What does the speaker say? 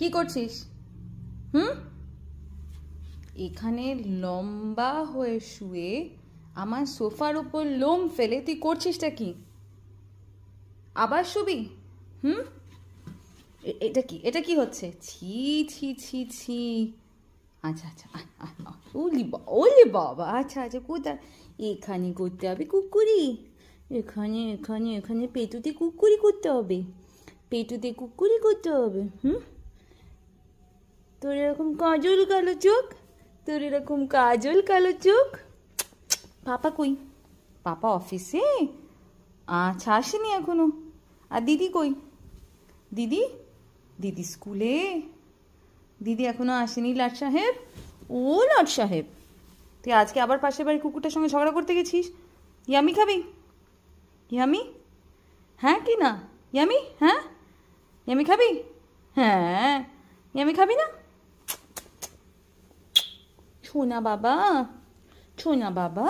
কি করছিস? হুম? এখানে লম্বা হয়ে শুয়ে আমার সোফার উপর লোম ফেলে তুই করছিসটা কি? আবার শুবি? হুম? এটা কি হচ্ছে? ছি ছি ছি ছি। আচ্ছা আচ্ছা, ওলি বাবা, আচ্ছা আচ্ছা, কোথায়? এখানে করতে হবে কুকুরি। এখানে এখানে এখানে পেটুতে কুকুরি করতে হবে। পেটুতে কুকুরি করতে হবে। হুম? তোর এরকম কাজল কালো চোখ, তোর এরকম কাজল কালো চোখ। পাপা কই? পাপা অফিসে? আচ্ছা, আসেনি এখনো। আর দিদি কই? দিদি দিদি স্কুলে। দিদি এখনো আসেনি। লাট সাহেব, ও লাট সাহেব, তুই আজকে আবার পাশের বাড়ির কুকুরটার সঙ্গে ঝগড়া করতে গেছিস? ইয়ামি খাবি? ইয়ামি? হ্যাঁ কি না? ইয়ামি? হ্যাঁ, ইয়ামি খাবি? হ্যাঁ, ইয়ামি খাবি না? ছোনা বাবা, ছোনা বাবা।